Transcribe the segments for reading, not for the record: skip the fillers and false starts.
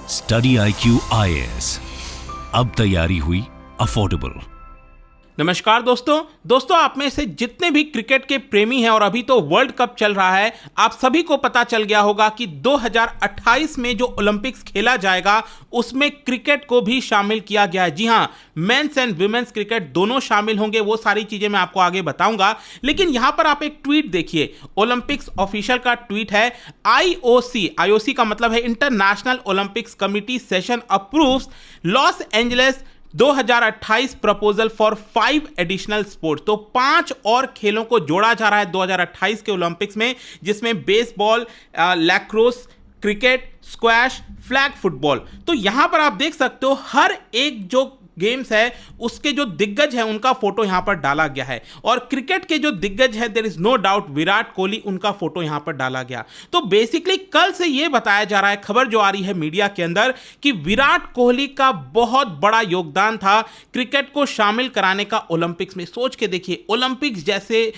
Study IQ IAS, अब तैयारी हुई अफोर्डेबल। नमस्कार दोस्तों आप में से जितने भी क्रिकेट के प्रेमी हैं और अभी तो वर्ल्ड कप चल रहा है, आप सभी को पता चल गया होगा कि 2028 में जो ओलंपिक्स खेला जाएगा उसमें क्रिकेट को भी शामिल किया गया है। जी हां, मेंस एंड वुमेन्स क्रिकेट दोनों शामिल होंगे। वो सारी चीजें मैं आपको आगे बताऊंगा, लेकिन यहां पर आप एक ट्वीट देखिए। ओलंपिक्स ऑफिशियल का ट्वीट है, IOC का मतलब है international Olympics committee session approves loss Angeles 2028 proposal for 5 additional sports. तो 5 और खेलों को जोड़ा जा रहा है 2028 के ओलंपिक्स में, जिसमें baseball, lacrosse, cricket, squash, flag football. तो यहां पर आप देख सकते हो हर एक जो गेम्स है उसके जो दिग्गज है उनका फोटो यहां पर डाला गया है, और क्रिकेट के जो दिग्गज है there is no doubt Virat Kohli, उनका फोटो यहां पर डाला गया। तो बेसिकली कल से यह बताया जा रहा है, खबर जो आ रही है मीडिया के अंदर, कि विराट कोहली का बहुत बड़ा योगदान था क्रिकेट को शामिल कराने का ओलंपिक्स में। सोच के देखिए, ओलंपिक्स जैसे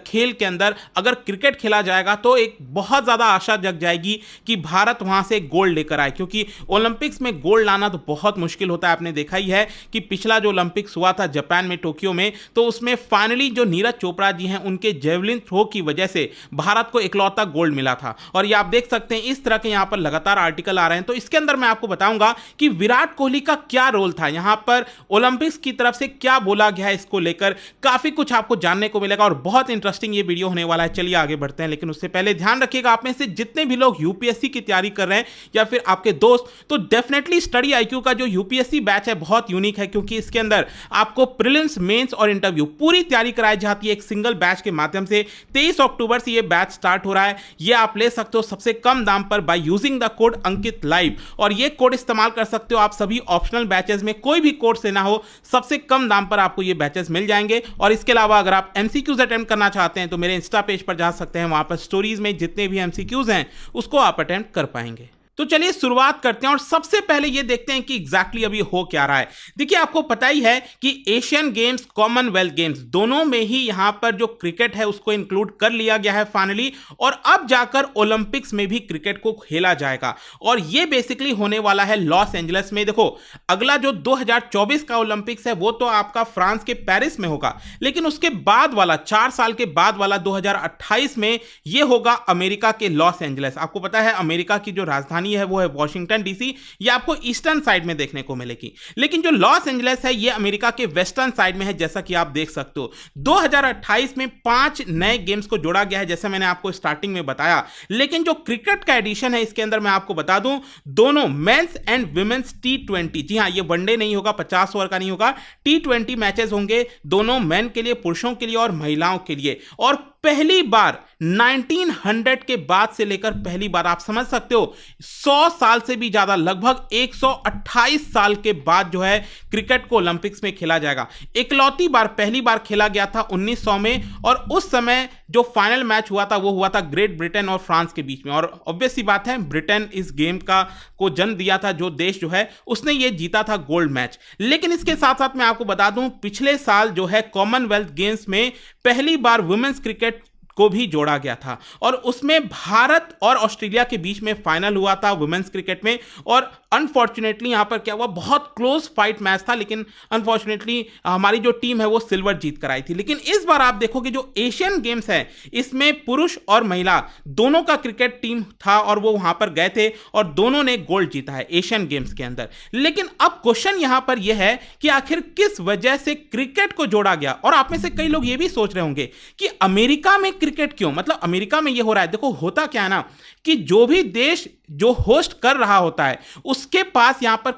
खेल के अंदर अगर क्रिकेट खेला जाएगा तो एक बहुत ज़्यादा आशा जग जाएगी कि भारत वहाँ से गोल्ड लेकर आए, क्योंकि ओलंपिक्स में गोल्ड लाना तो बहुत मुश्किल होता है। आपने देखा ही है कि पिछला जो ओलंपिक्स हुआ था जापान में, टोक्यो में, तो उसमें फाइनली जो नीरज चोपड़ा जी हैं उनके जेवलिन थ्रो की वजह से भारत को इकलौता गोल्ड मिला था। और ये आप देख सकते हैं इस तरह के यहाँ पर लगातार आर्टिकल आ रहे हैं। तो इसके अंदर मैं आपको बताऊंगा कि विराट कोहली का क्या रोल था यहाँ पर, ओलंपिक्स की तरफ से क्या बोला गया है इसको लेकर, काफ़ी कुछ आपको जानने को मिलेगा और बहुत इंटरेस्टिंग ये वीडियो होने वाला है। चलिए आगे बढ़ते हैं, लेकिन उससे पहले ध्यान रखिएगा, आप में से जितने भी लोग यूपीएससी की तैयारी कर रहे हैं या फिर आपके दोस्त, तो डेफिनेटली स्टडी IQ का जो यूपीएससी बैच है बहुत यूनिक है, क्योंकि इसके अंदर आपको प्रीलिम्स, मेंस और इंटरव्यू पूरी तैयारी कराई जाती है एक सिंगल बैच के माध्यम से। 23 अक्टूबर से ये बैच स्टार्ट हो रहा है। ये आप ले सकते हो सबसे कम दाम पर by using the code Ankit live, और ये कोड इस्तेमाल कर सकते हो आप सभी ऑप्शनल बैचेस में। कोई भी कोर्स लेना हो, सबसे कम दाम पर आपको ये बैचेस मिल जाएंगे। और इसके अलावा अगर आप MCQs अटेम्प्ट करना चाहते हैं तो मेरे इंस्टा पेज पर जा सकते हैं, वहां पर स्टोरीज में जितने भी MCQs हैं उसको आप अटेम्प्ट कर पाएंगे। तो चलिए शुरुआत करते हैं और सबसे पहले ये देखते हैं कि एग्जैक्टली अभी हो क्या रहा है। देखिए, आपको पता ही है कि एशियन गेम्स, कॉमनवेल्थ गेम्स दोनों में ही यहां पर जो क्रिकेट है उसको इंक्लूड कर लिया गया है फाइनली, और अब जाकर ओलंपिक्स में भी क्रिकेट को खेला जाएगा। और ये बेसिकली होने वाला है लॉस एंजलिस में। देखो, अगला जो 2024 का ओलंपिक्स है वो तो आपका फ्रांस के पेरिस में होगा, लेकिन उसके बाद वाला 4 साल के बाद वाला 2028 में ये होगा अमेरिका के लॉस एंजलिस। आपको पता है अमेरिका की जो राजधानी है वो है वॉशिंगटन DC। ये आपको ईस्टर्न साइड में देखने को मिलेगी, लेकिन जो लॉस एंजलिस है ये अमेरिका के वेस्टर्न साइड में है, जैसा कि आप देख सकते हो। 2028 में 5 नए गेम्स को जोड़ा गया है, जैसे मैंने आपको स्टार्टिंग में बताया। लेकिन जो क्रिकेट का एडिशन है इसके अंदर मैं आपको बता दूं, दोनों मेंस एंड वुमेन्स T20, जी हां, ये वनडे नहीं होगा, 50 ओवर का नहीं होगा, T20 मैचेस होंगे, दोनों मेन के लिए, पुरुषों के लिए और महिलाओं के लिए। और पहली बार 1900 के बाद से लेकर पहली बार, आप समझ सकते हो 100 साल से भी ज्यादा, लगभग 128 साल के बाद जो है क्रिकेट को ओलंपिक्स में खेला जाएगा। इकलौती बार, पहली बार खेला गया था 1900 में, और उस समय जो फाइनल मैच हुआ था वो हुआ था ग्रेट ब्रिटेन और फ्रांस के बीच में। और ऑब्वियस सी बात है, ब्रिटेन इस गेम को जन्म दिया था, जो देश जो है उसने ये जीता था गोल्ड मैच। लेकिन इसके साथ साथ मैं आपको बता दूं, पिछले साल जो है कॉमनवेल्थ गेम्स में पहली बार वुमेन्स क्रिकेट को भी जोड़ा गया था, और उसमें भारत और ऑस्ट्रेलिया के बीच में फाइनल हुआ था वुमेन्स क्रिकेट में। और अनफॉर्चुनेटली यहां पर क्या हुआ, बहुत क्लोज फाइट मैच था, लेकिन अनफॉर्चुनेटली हमारी जो टीम है वो सिल्वर जीत कर आई थी। लेकिन इस बार आप देखोगे जो एशियन गेम्स है इसमें पुरुष और महिला दोनों का क्रिकेट टीम था, और वो वहां पर गए थे और दोनों ने गोल्ड जीता है एशियन गेम्स के अंदर। लेकिन अब क्वेश्चन यहां पर यह है कि आखिर किस वजह से क्रिकेट को जोड़ा गया। और आप में से कई लोग ये भी सोच रहे होंगे कि अमेरिका में क्रिकेट क्यों, मतलब अमेरिका में ये हो रहा है। देखो, होता क्या है ना कि जो भी देश जो होस्ट कर रहा होता है उसके पास यहां पर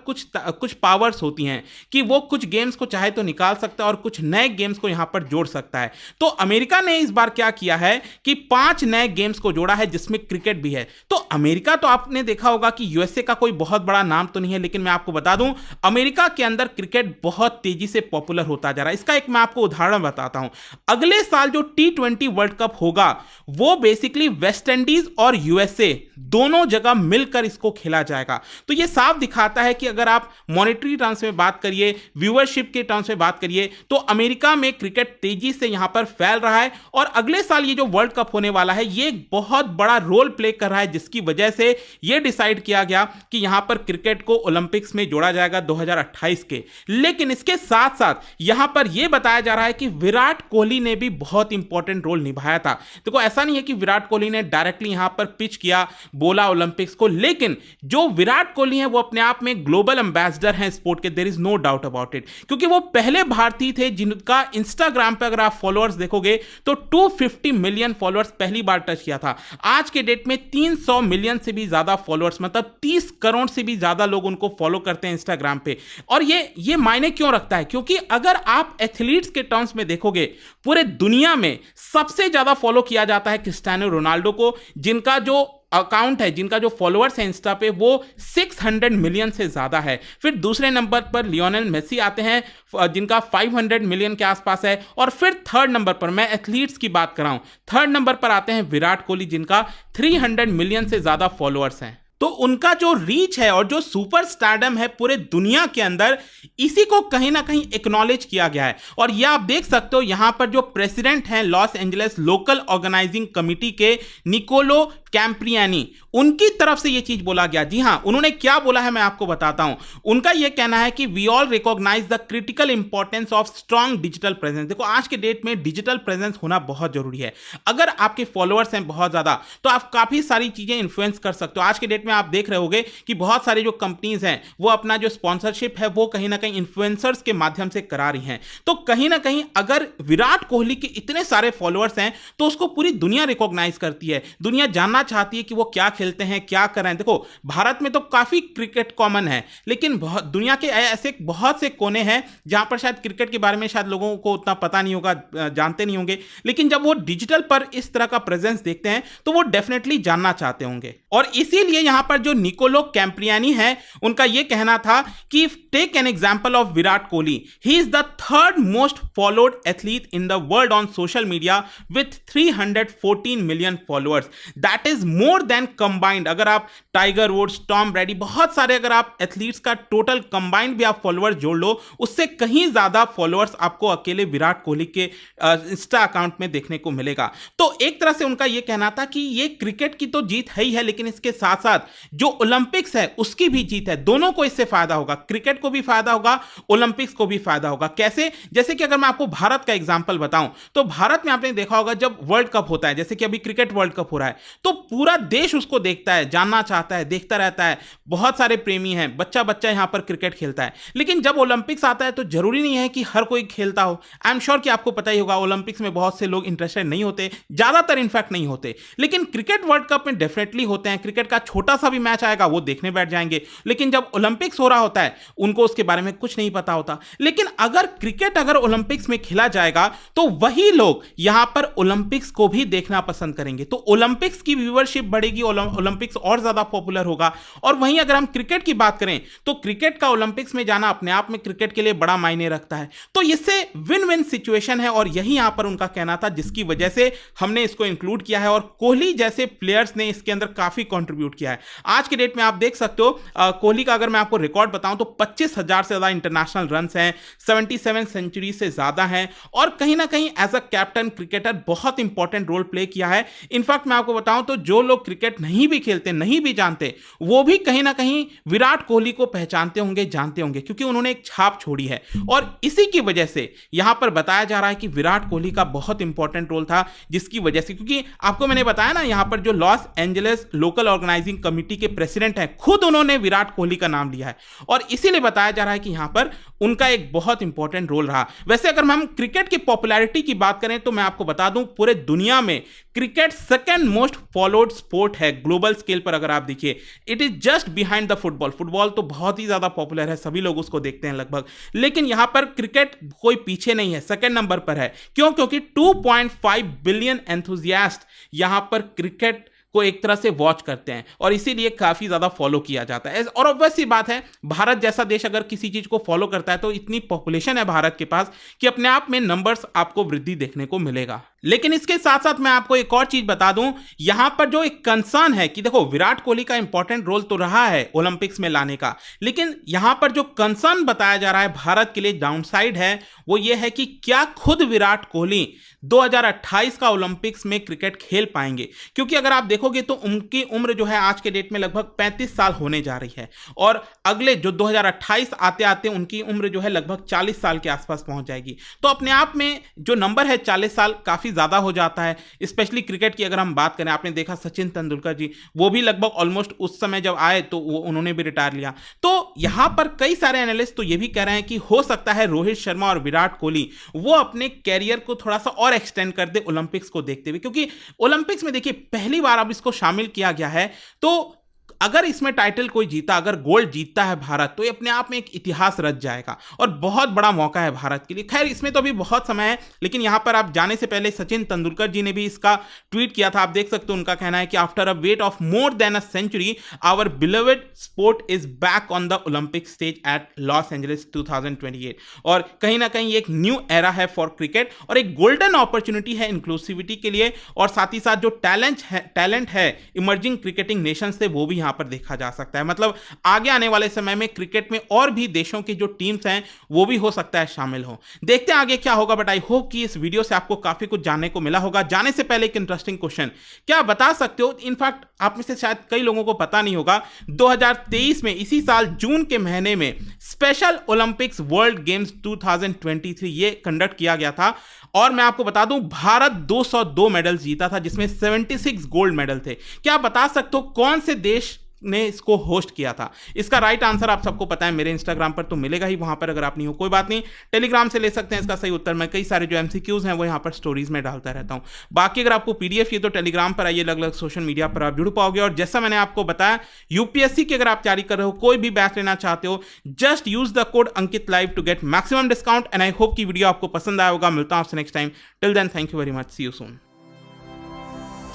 कुछ पावर्स होती हैं कि वो कुछ गेम्स को चाहे तो निकाल सकता है और कुछ नए गेम्स को यहां पर जोड़ सकता है। तो अमेरिका ने इस बार क्या किया है कि 5 नए गेम्स को जोड़ा है, जिसमें क्रिकेट भी है। तो अमेरिका, तो आपने देखा होगा कि USA का कोई बहुत बड़ा नाम तो नहीं है, लेकिन मैं आपको बता दूं अमेरिका के अंदर क्रिकेट बहुत तेजी से पॉपुलर होता जा रहा है। इसका एक मैं आपको उदाहरण बताता हूं। अगले साल जो T20 वर्ल्ड कप होगा वो बेसिकली वेस्ट इंडीज और USA दोनों जगह मिलकर इसको खेला जाएगा। तो ये साफ दिखाता है कि अगर आप मॉनेटरी टर्म्स में बात करिए, व्यूअरशिप के टर्म्स में बात करिए, तो अमेरिका में क्रिकेट तेजी से यहां पर फैल रहा है और अगले साल ये जो वर्ल्ड कप होने वाला है ये एक बहुत बड़ा रोल प्ले कर रहा है, जिसकी वजह से ये डिसाइड किया गया कि यहां पर क्रिकेट को ओलंपिक्स में जोड़ा जाएगा 2028 के। लेकिन इसके साथ साथ यहां पर यह बताया जा रहा है कि विराट कोहली ने भी बहुत इंपॉर्टेंट रोल निभाया था। देखो ऐसा नहीं है कि विराट कोहली ने डायरेक्टली यहां पर पिच किया, बोला ओलंपिक्स को, लेकिन जो विराट कोहली है वो अपने आप में ग्लोबल एम्बेसडर हैं स्पोर्ट के, there is no doubt about it, क्योंकि वो पहले भारतीय थे जिनका इंस्टाग्राम पे अगर आप फॉलोअर्स देखोगे तो 250 मिलियन फॉलोअर्स पहली बार टच किया था। आज के डेट में 300 मिलियन से भी ज्यादा फॉलोअर्स, मतलब 30 करोड़ से भी ज्यादा लोग उनको फॉलो करते हैं इंस्टाग्राम पे। और ये मायने क्यों रखता है? क्योंकि अगर आप एथलीट्स के टर्म्स में देखोगे, पूरे दुनिया में सबसे ज्यादा फॉलो किया जाता है क्रिस्टियानो रोनाल्डो को, जिनका जो अकाउंट है, जिनका जो फॉलोअर्स है इंस्टा पे वो 600 मिलियन से ज्यादा है। फिर दूसरे नंबर पर लियोनेल मेसी आते हैं जिनका 500 मिलियन के आसपास है। और फिर थर्ड नंबर पर, मैं एथलीट्स की बात कर रहा हूं, थर्ड नंबर पर आते हैं विराट कोहली जिनका 300 मिलियन से ज्यादा फॉलोअर्स हैं। तो उनका जो रीच है और जो सुपर स्टारडम है पूरे दुनिया के अंदर, इसी को कहीं ना कहीं एक्नॉलेज किया गया है। और यह आप देख सकते हो यहां पर जो प्रेसिडेंट हैं Los Angeles local organising committee के, निकोलो कैम्प्रियानी, उनकी तरफ से यह चीज बोला गया। जी हां, उन्होंने क्या बोला है मैं आपको बताता हूं। उनका यह कहना है कि we all recognise the critical importance of strong digital presence. देखो आज के डेट में डिजिटल प्रेजेंस होना बहुत जरूरी है। अगर आपके फॉलोअर्स हैं बहुत ज्यादा तो आप काफी सारी चीजें इन्फ्लुएंस कर सकते हो। आज के डेट में आप देख रहे होंगे कि बहुत सारे जो कंपनीज हैं वो अपना जो स्पॉन्सरशिप है वो कहीं ना कहीं इन्फ्लुएंसर्स के माध्यम से करा रही हैं। तो कहीं ना कहीं अगर विराट कोहली के इतने सारे फॉलोअर्स हैं तो उसको पूरी दुनिया रिकॉग्नाइज करती है, दुनिया जानना चाहती है कि वो क्या खेलते हैं, क्या कर रहे हैं। देखो भारत में तो काफी क्रिकेट कॉमन है, लेकिन दुनिया के ऐसे बहुत से कोने हैं जहां पर शायद क्रिकेट के बारे में शायद लोगों को उतना पता नहीं होगा, जानते नहीं होंगे, लेकिन जब वो डिजिटल पर इस तरह का प्रेजेंस देखते हैं तो वो डेफिनेटली जानना चाहते होंगे। और इसीलिए यहां पर जो निकोलो कैम्प्रियानी है उनका यह कहना था कि take an example of Virat Kohli, he is the third most followed athlete in the world on social media with 314 million followers, that is more than combined. अगर आप टाइगर वुड्स, टॉम ब्रैडी, बहुत सारे अगर आप एथलीट्स का टोटल कंबाइंड भी आप followers जोड़ लो, उससे कहीं ज्यादा फॉलोअर्स आपको अकेले विराट कोहली के इंस्टा अकाउंट में देखने को मिलेगा। तो एक तरह से उनका यह कहना था कि ये क्रिकेट की तो जीत है ही है, लेकिन इसके साथ साथ जो ओलंपिक्स है उसकी भी जीत है। दोनों को इससे फायदा होगा, क्रिकेट को भी फायदा होगा, ओलंपिक्स को भी फायदा होगा। कैसे? जैसे कि अगर मैं आपको भारत का एग्जांपल बताऊं तो भारत में आपने देखा होगा जब वर्ल्ड कप होता है, जैसे कि अभी क्रिकेट वर्ल्ड कप हो रहा है, तो पूरा देश उसको देखता है, जानना चाहता है, देखता रहता है। बहुत सारे प्रेमी हैं, बच्चा बच्चा यहां पर क्रिकेट खेलता है। लेकिन जब ओलंपिक्स आता है तो जरूरी नहीं है कि हर कोई खेलता हो। आई एम श्योर कि आपको पता ही होगा ओलंपिक्स में बहुत से लोग इंटरेस्टेड नहीं होते, ज्यादातर इनफैक्ट नहीं होते, लेकिन क्रिकेट वर्ल्ड कप में डेफिनेटली होते हैं। क्रिकेट का छोटा सा भी मैच आएगा वो देखने बैठ जाएंगे। लेकिन जब ओलंपिक्स हो रहा होता है उनको उसके बारे में कुछ नहीं पता होता। लेकिन अगर क्रिकेट अगर ओलंपिक्स में खेला जाएगा तो वही लोग यहां पर ओलंपिक्स को भी देखना पसंद करेंगे, तो ओलंपिक्स की व्यूअरशिप बढ़ेगी, ओलंपिक्स और ज्यादा पॉपुलर होगा। और वहीं अगर हम क्रिकेट की बात करें तो क्रिकेट का ओलंपिक्स में जाना अपने आप में क्रिकेट के लिए बड़ा मायने रखता है। तो इससे विन विन सिचुएशन है और यही यहां पर उनका कहना था, जिसकी वजह से हमने इसको इंक्लूड किया है। और कोहली जैसे प्लेयर्स ने इसके अंदर काफी कंट्रीब्यूट किया है। आज के डेट में आप देख सकते हो कोहली का अगर मैं आपको रिकॉर्ड बताऊं तो 25,000 से ज्यादा इंटरनेशनल रन्स हैं, 77 सेंचुरी से ज्यादा हैं और कहीं ना कहीं एज अ कैप्टन क्रिकेटर बहुत इंपॉर्टेंट रोल प्ले किया है। इनफैक्ट मैं आपको बताऊं तो जो लोग क्रिकेट नहीं भी खेलते, नहीं भी जानते, वो भी कहीं ना कहीं विराट कोहली को पहचानते होंगे, जानते होंगे, क्योंकि उन्होंने एक छाप छोड़ी है। और इसी की वजह से यहां पर बताया जा रहा है कि विराट कोहली का बहुत इंपॉर्टेंट रोल था, जिसकी वजह से, क्योंकि आपको मैंने बताया ना यहां पर जो Los Angeles local organising committee के प्रेसिडेंट हैं, खुद उन्होंने विराट कोहली का नाम लिया है और इसीलिए बताया जा रहा है कि यहां पर उनका एक बहुत इंपॉर्टेंट रोल रहा। वैसे अगर हम क्रिकेट की पॉपुलैरिटी की बात करें तो मैं आपको बता दूं पूरे दुनिया में cricket second most followed sport है ग्लोबल स्केल पर। अगर आप देखिए, it is just behind the football. Football तो बहुत ही ज्यादा पॉपुलर है, सभी लोग उसको देखते हैं लगभग, लेकिन यहां पर क्रिकेट कोई पीछे नहीं है, सेकंड नंबर पर है। क्यों? क्योंकि 2.5 बिलियन एंथुसियास्ट यहां पर क्रिकेट को एक तरह से वॉच करते हैं और इसीलिए काफी ज्यादा फॉलो किया जाता है। और ऑब्वियस सी बात है, भारत जैसा देश अगर किसी चीज को फॉलो करता है तो इतनी पॉपुलेशन है भारत के पास कि अपने आप में नंबर्स आपको वृद्धि देखने को मिलेगा। लेकिन इसके साथ साथ मैं आपको एक और चीज बता दूं, यहां पर जो एक कंसर्न है कि देखो विराट कोहली का इंपॉर्टेंट रोल तो रहा है ओलंपिक्स में लाने का, लेकिन यहां पर जो कंसर्न बताया जा रहा है भारत के लिए डाउनसाइड है वो ये है कि क्या खुद विराट कोहली 2028 का ओलंपिक्स में क्रिकेट खेल पाएंगे। क्योंकि अगर आप देखोगे तो उनकी उम्र जो है आज के डेट में लगभग 35 साल होने जा रही है और अगले जो 2028 आते आते उनकी उम्र जो है लगभग 40 साल के आसपास पहुंच जाएगी। तो अपने आप में जो नंबर है 40 साल काफी ज्यादा हो जाता है, स्पेशली क्रिकेट की अगर हम बात करें। आपने देखा सचिन तेंदुलकर जी, वो भी लगभग ऑलमोस्ट उस समय जब आए तो वो उन्होंने भी रिटायर लिया। तो यहां पर कई सारे एनालिस्ट तो ये भी कह रहे हैं कि हो सकता है रोहित शर्मा और विराट कोहली वो अपने कैरियर को थोड़ा सा और एक्सटेंड कर दे ओलंपिक्स को देखते हुए, क्योंकि ओलंपिक्स में देखिए पहली बार अब इसको शामिल किया गया है। तो अगर इसमें टाइटल कोई जीता, अगर गोल्ड जीतता है भारत, तो ये अपने आप में एक इतिहास रच जाएगा और बहुत बड़ा मौका है भारत के लिए। खैर इसमें तो अभी बहुत समय है, लेकिन यहां पर आप जाने से पहले सचिन तेंदुलकर जी ने भी इसका ट्वीट किया था। आप देख सकते हो उनका कहना है कि after a wait of more than a century our beloved sport is back on the Olympic stage at Los Angeles 2028। और कहीं ना कहीं एक न्यू एरा है फॉर क्रिकेट और एक गोल्डन अपॉर्चुनिटी है इंक्लूसिविटी के लिए, और साथ ही साथ जो टैलेंट है इमर्जिंग क्रिकेटिंग नेशन से वो भी पर देखा जा सकता है। मतलब आगे आने वाले समय में क्रिकेट में और भी देशों की जो टीम्स हैं वो भी हो सकता है शामिल हो। देखते हैं आगे क्या होगा, बट आई होप कि इस वीडियो से आपको काफी कुछ जानने को मिला होगा। जाने से पहले एक इंटरेस्टिंग क्वेश्चन, क्या बता सकते हो, इनफैक्ट आप में से शायद कई लोगों को पता नहीं होगा, 2023 में इसी साल जून के महीने में स्पेशल ओलंपिक्स वर्ल्ड गेम्स 2023 ये कंडक्ट किया गया था और मैं आपको बता दूं भारत 202 मेडल्स जीता था, जिसमें 76 गोल्ड मेडल थे। क्या आप बता सकते हो कौन से देश ने इसको होस्ट किया था? इसका राइट आंसर आप सबको पता है, मेरे इंस्टाग्राम पर तो मिलेगा ही, वहां पर अगर आप नहीं हो कोई बात नहीं, टेलीग्राम से ले सकते हैं इसका सही उत्तर। मैं कई सारे जो एमसीक्यूज हैं वो यहां पर स्टोरीज में डालता रहता हूं। बाकी अगर आपको पीडीएफ चाहिए तो टेलीग्राम पर आइए, अलग अलग सोशल मीडिया पर आप जुड़ पाओगे। और जैसा मैंने आपको बताया, यूपीएससी की अगर आप तैयारी कर रहे हो, कोई भी बैच लेना चाहते हो, just use the code Ankit live to get maximum discount. And I hope की वीडियो आपको पसंद आया होगा। मिलता हूं आपसे next time. Till then thank you very much, see you soon.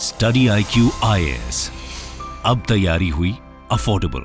Study IQ IAS, अब तैयारी हुई अफोर्डेबल।